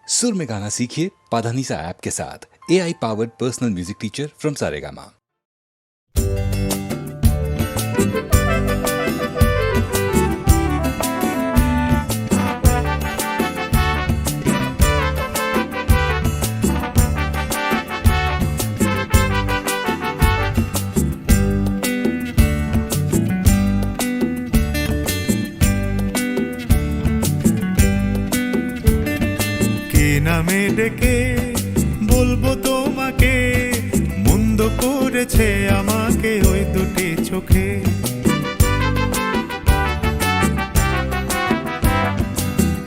सुर में गाना सीखिए पाधानीसा ऐप के साथ। AI powered personal music teacher from Saregama. নামে ডেকে বলবো তোমাকে, মন্দ করেছে আমাকে ওই দুটি চোখে।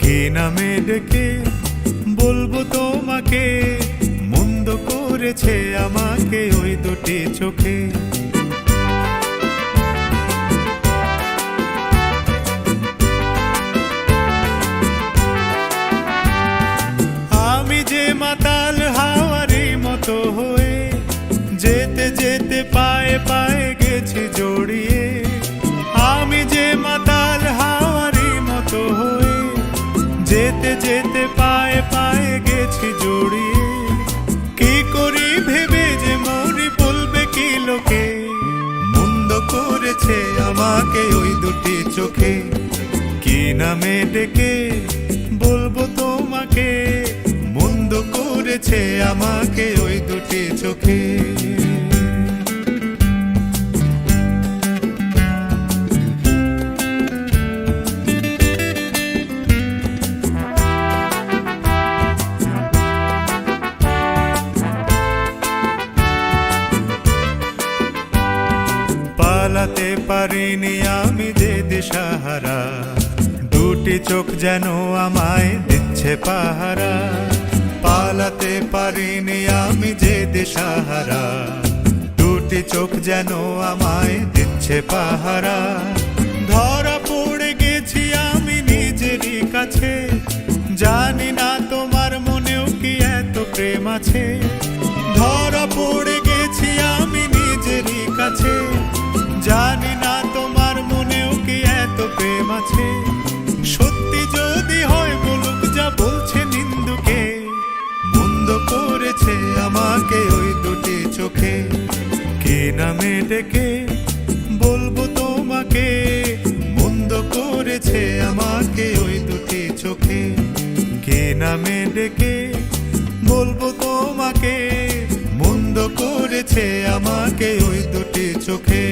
কে নামে ডেকে বলবো তোমাকে, মন্দ করেছে আমাকে ওই দুটি চোখে। মাতাল হাওয়ারি মতো হয়ে যেতে যেতে পায়ে পায়ে গেছি জড়িয়ে। আমি যে মাতাল হাওয়ারি মতো হয়ে যেতে যেতে পায়ে পায়ে গেছি জড়িয়ে। কি করি ভেবে যে মরি বলবে কি লোকে, মন্দ করেছে আমাকে ওই দুটি চোখে। কি নামে ডেকে বলবো তোমাকে, মন্দ করেছে আমাকে ওই দুটি চোখে। পালাতে পারিনি আমি যে দিশাহারা, দুটি চোখ যেন আমায় দিচ্ছে পাহারা। পালাতে পারিনি আমি যে দিশাহারা, দুটি চোখ যেন আমায় দিচ্ছে পাহারা। ধরা পড়ে গেছি আমি নিজেরই কাছে, জানি না তোমার মনেও কি এত প্রেম আছে। ধরা পড়ে গেছি আমি নিজেরই কাছে, জানি না তোমার মনেও কি এত প্রেম আছে। সত্যি যদি হয় বলুক যা বলছে নিন্দুকে, মন্দ করেছে আমাকে ওই দুটি চোখে। কে নামে ডেকে বলবো তোমাকে, মন্দ করেছে আমাকে ওই দুটি চোখে। কে নামে ডেকে বলবো তোমাকে, মন্দ করেছে আমাকে ওই দুটি চোখে।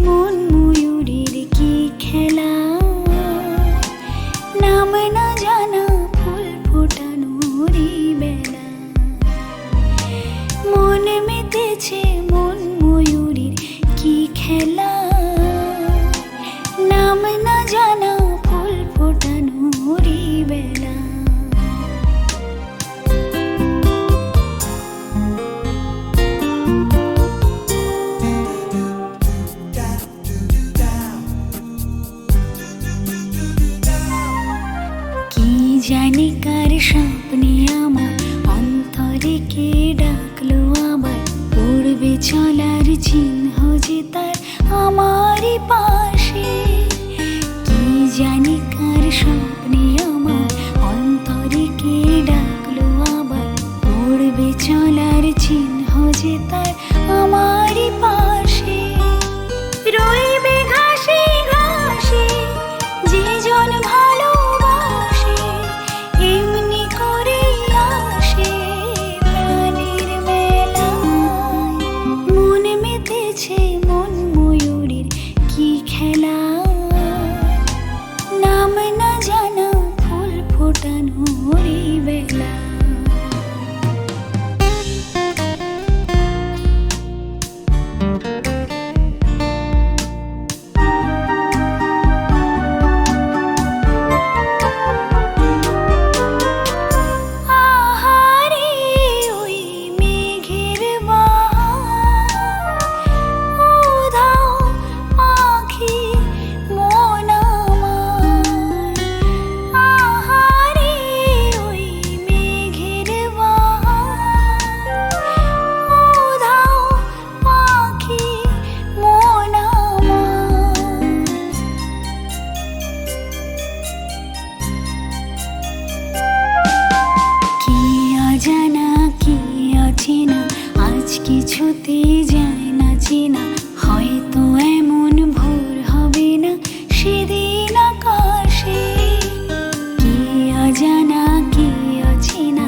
মন ময়ূরীর কি খেলা, নাম না জানা ফুল ফোটানোরই বেলা। মন মেতেছে মন ময়ূরীর কি খেলা, নাম না জানা ফুল ফোটানোরই বেলা। জানি কার স্বপ্নে আমার অন্তরে কে ডাকলো আবার, পড়বে চলার চিহ্ন যে তার আমারই পাশে। কি জানি কার স্বপ্নে আমার অন্তরে কে ডাকলো আবার, পড়বে চলার চিহ্ন যে তার আমারই পাশে। রইবে ঘাসে ঘাসে যে জন ভালো, মন মেতেছে মন ময়ূরীর কি খেলা। কিছুতে যায় না চেনা, হয়তো এমন ভোর হবে না সেদিন আকাশে। কি অজানা কি অচেনা,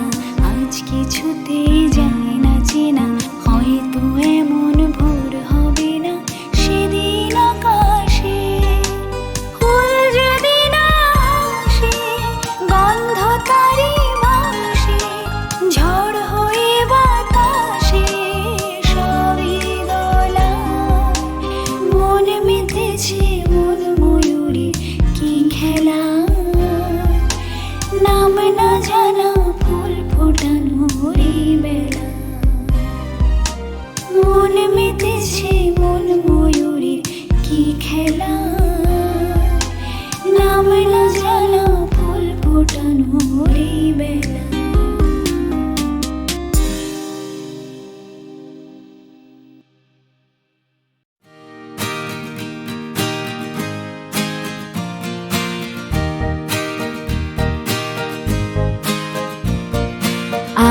আজ কিছুতে যায় না চেনা, হয়তো এমন ভোর হবে না সেদিন আকাশে। ফুল যদি না হাসে, গন্ধ তারি ভাসে, ঝড় হয়ে বাতাসে সবই দোলা। মন মেতেছে মন ময়ূরী কি খেলা, নাম না জানা ফুল ফোটানোর এই বেলা। মন মেতেছে মন ময়ূরীর কি খেলা, নাম না জানা ফুল ফোটানোর এই বেলা।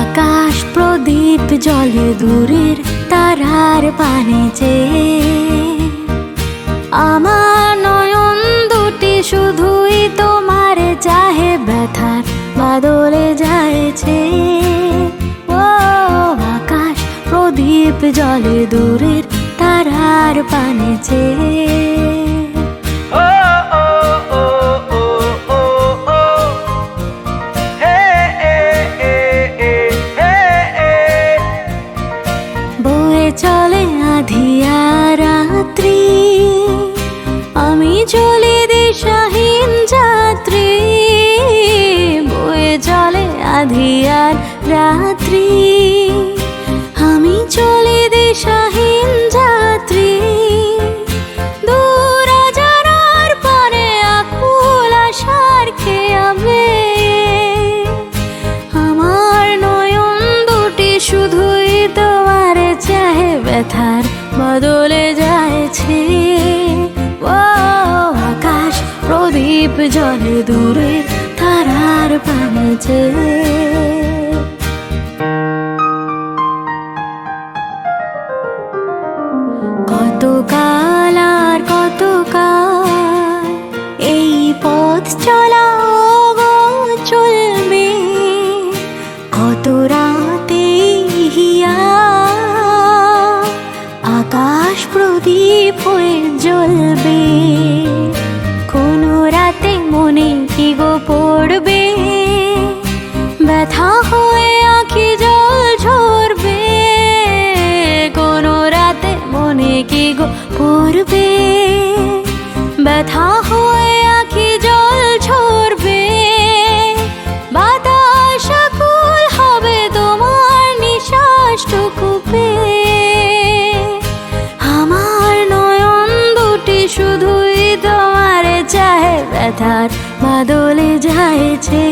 আকাশ প্রদীপ জ্বলে দূরের তারার পানে চেয়ে, আমার নয়ন দুটি শুধুই তোমার চাহে, ব্যথার বাদলে যায়ছে। ও আকাশ প্রদীপ জ্বলে দূরের তারার পানে চেয়ে। চলে আধিয়া রাত্রি, আমি চলে দিশাহীন যাত্রী। বয়ে চলে আধিয়ার রাত্রি, আমি চলে দিশাহীন যাত্রী। দূর জানার পানে আকুল আশার খেয়াবে, আমার নয়ন দুটি শুধুই তোমার চাহে, ব্যথার বদলে যায়ছে। ও আকাশ প্রদীপ জ্বলে দূরে তারার পানে চেয়ে। কতকাল আর কতকাল এই পথ চলা গো চলবে, কত রাতে হিয়া আকাশ প্রদীপ হয়ে জ্বলবে। কোনো রাতে মনে কি গো পড়বে, ব্যথা হয়ে আঁখি জল ঝরবে। কোনো রাতে মনে কি গো পড়বে, ব্যথা হয়ে আঁখি জল ঝরবে। বাতাস আকুল হবে তোমার নিঃশ্বাসটুকু পেয়ে, আমার নয়ন দুটি শুধুই তোমার চাহে, ব্যথার বাদলে যায়ছে।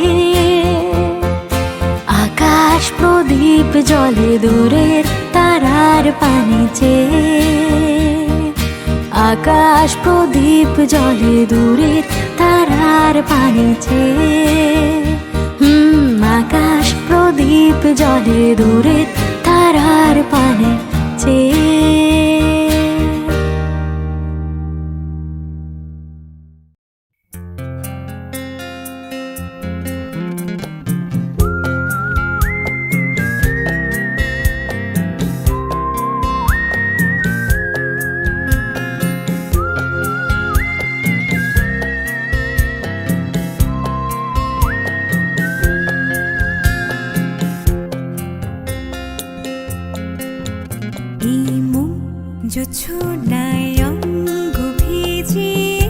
আকাশ প্রদীপ জ্বলে দূরের তারার পানে চেয়ে। আকাশ প্রদীপ জ্বলে দূরের তারার পানে চেয়ে। আকাশ প্রদীপ জ্বলে দূরের তারার পানে চেয়ে। জোছনায় অঙ্গ ভিজিয়ে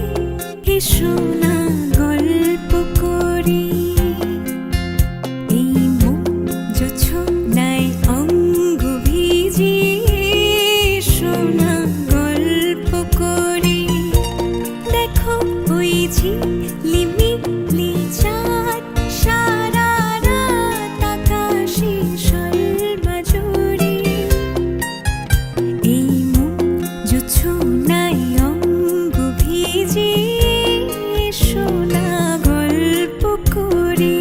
এসো না গল্প করি। এই মন জোছনায় অঙ্গ ভিজিয়ে এসো না গল্প করি। দেখো ওই ঝিলিমিলি চাঁদ সারা রাত আকাশে সর্বজুড়ে। এই জোছনায় অঙ্গ ভিজিয়ে এসো না গল্প করি।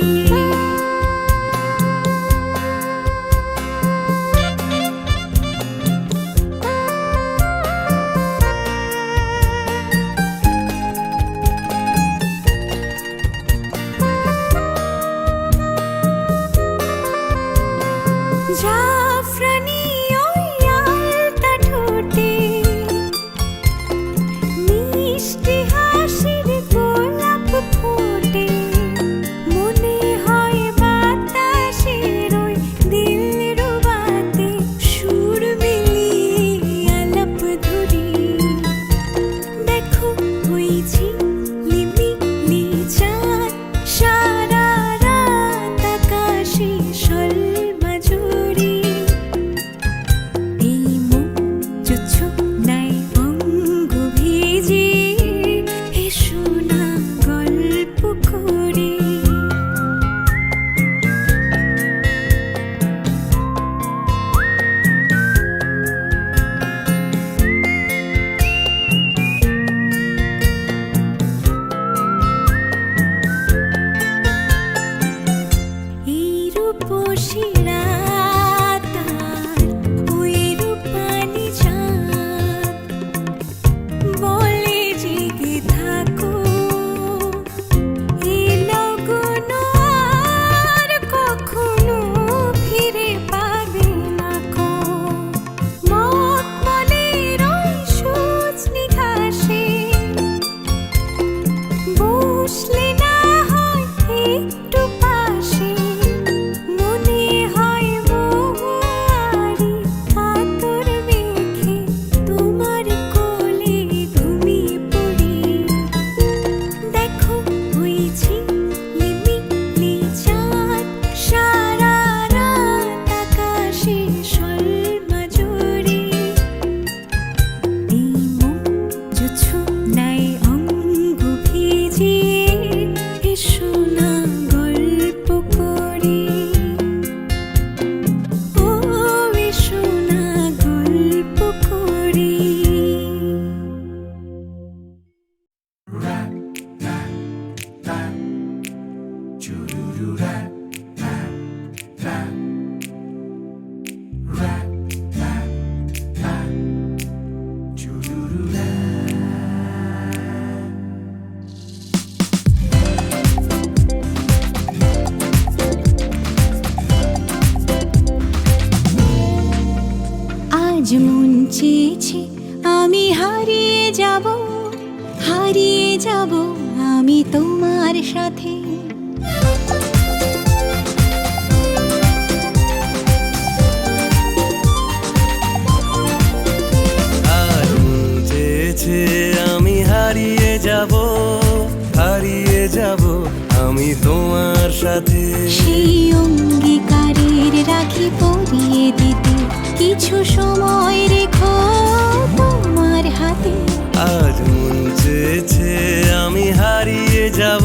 যাব আমি তোমার সাথে। আর চেয়েছে আমি হারিয়ে যাব আমি তোমার সাথে। সেই অঙ্গীকারের রাখি পরিয়ে দিতে কিছু সময় রেখো তোমার হাতে। আজ মন চেয়েছে আমি হারিয়ে যাব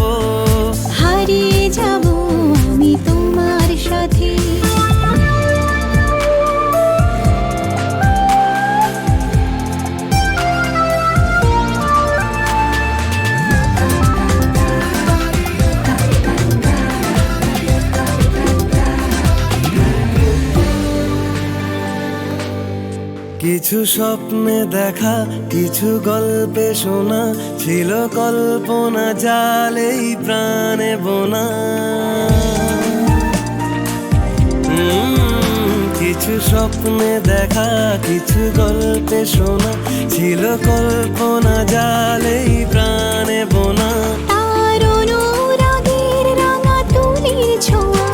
আমি তোমার সাথে। কিছু স্বপ্নে দেখা, কিছু গল্পে শোনা, ছিল কল্পনা জালেই প্রাণে বোনা। কিছু স্বপ্নে দেখা, কিছু গল্পে শোনা, ছিল কল্পনা জালেই প্রাণে বোনা। তার অনুরাগের রাঙা তুলির ছোঁয়া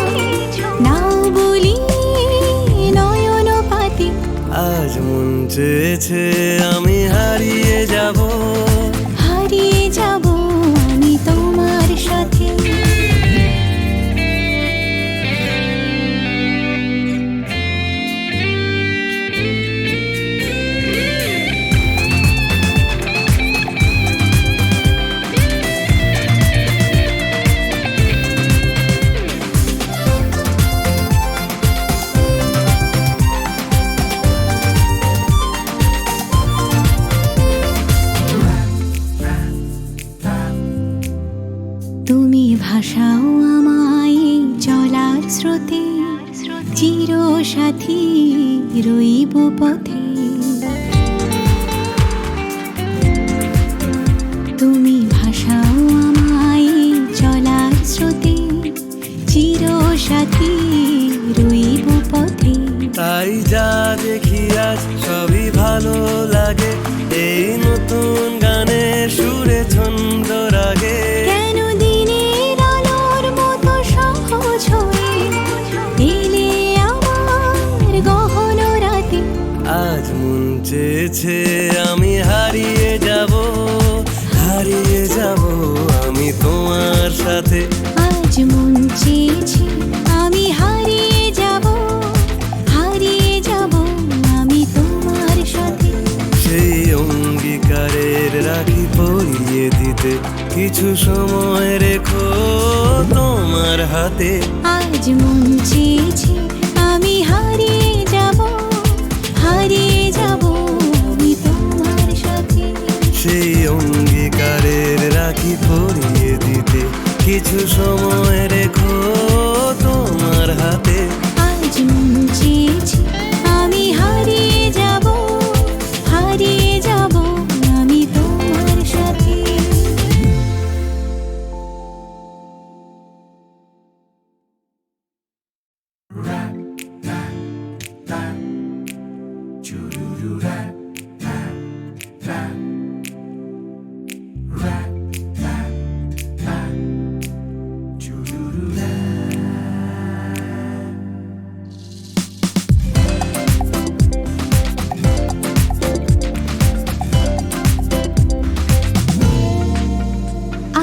নাও বলি নয়ন পাতি। আজ মন চেয়েছে আমি হারিয়ে যাব আমি তোমার সাথে। তুমি ভাষাও আমায় চলার স্রোতে, চির সাথী রইব পথে। তুমি ভাষাও আমায় চলার স্রোতে, চির সাথী রইব পথে। তাই যা দেখি আজ সবই ভালো লাগে, এই নতুন গানের সুরে ছন্দ রাগে। কেন দিনের আলোর মতো সহজ হয়ে এলে আমার গহন রাতে। আজ মন চেয়েছে আমি হারিয়ে যাব আমি তোমার সাথে। আজ মন চেয়েছে আমি হারিয়ে যাব আমি তোমার সাথে। সেই অঙ্গীকারের রাখি পরিয়ে দিতে কিছু সময় রেখো তোমার হাতে। আজ মন চেয়েছে আমি হারিয়ে যাব আমি তোমার সাথে। সেই অঙ্গীকারের রাখি পরিয়ে দিতে কিছু সময় রেখো তোমার হাতে। আজ মন চেয়েছে আমি হারিয়ে যাব আমি তোমার সাথে।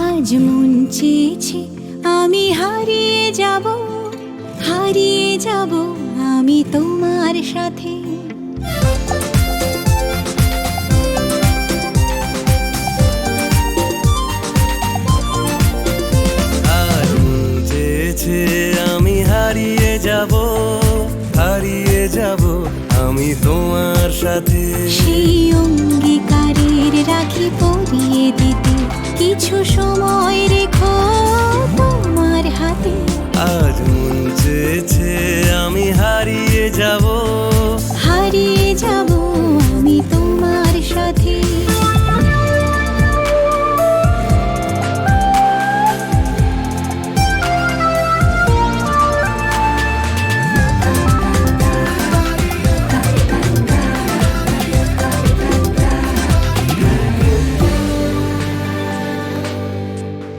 আজ মন চেয়েছে আমি হারিয়ে যাব আমি তোমার সাথে। আর মন চেয়েছে আমি হারিয়ে যাব আমি তোমার সাথে। সেই অঙ্গীকারের রাখি পরিয়ে দিতে কিছু সময় রেখো তোমার হাতে। আজ মন চেয়েছে আমি হারিয়ে যাব আমি তোমার সাথে।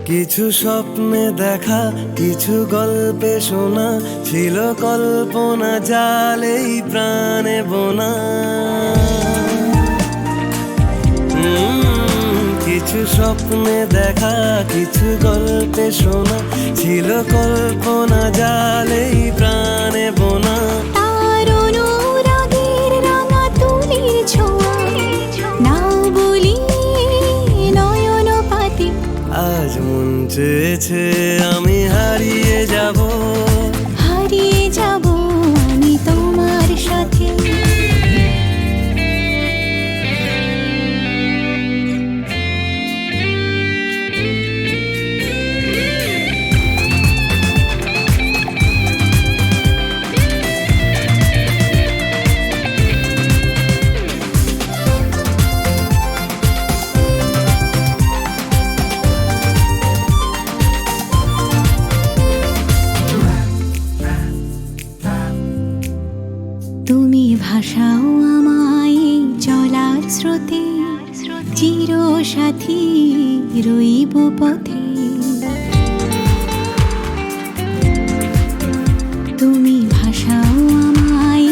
কিছু স্বপ্নে দেখা, কিছু গল্পে শোনা, ছিল কল্পনা জালেই প্রাণে বোনা। কিছু স্বপ্নে দেখা, কিছু গল্পে শোনা, ছিল কল্পনা জালেই প্রাণে বোনা। তার অনুরাগের রাঙা তুলির ছোঁয়া, নাও বলি নয়ন পাতি। আজ মন চেয়েছে আমি হারিয়ে যাব, হারিয়ে যাব আমি তোমার সাথে। তুমি ভাষাও আমায় চলার স্রোতে, চির সাথী রইব পথে। তুমি ভাষাও আমায়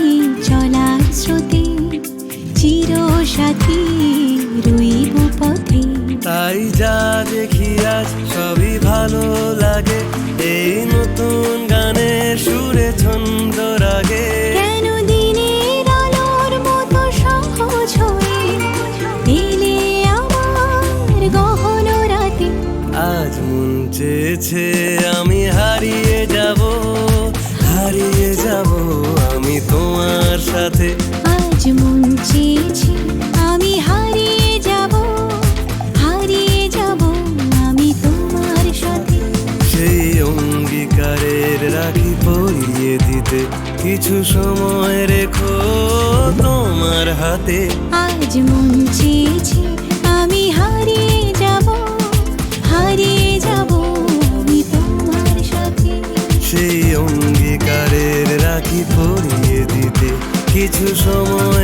চলার স্রোতে, চির সাথী রইব পথে। তাই যা দেখি আজ সবই ভালো লাগে, এই নতুন গানের সুরে ছন্দ রাগে। কেন দিনের আলোর মতো সহজ হয়ে এলে আমার গহন রাতে। আজ মন চেয়েছে আমি হারিয়ে যাব, হারিয়ে যাব আমি তোমার সাথে। আজ মন চেয়েছে আমি হারিয়ে যাব, হারিয়ে যাব আমি তোমার সাথে। সেই অঙ্গীকারের রাখি পরিয়ে দিতে কিছু সময় রেখো তোমার হাতে। আজ মন চেয়েছে আমি হারিয়ে যাব, হারিয়ে যাব আমি তোমার সাথে। সেই অঙ্গীকারের রাখি পরিয়ে দিতে কিছু সময়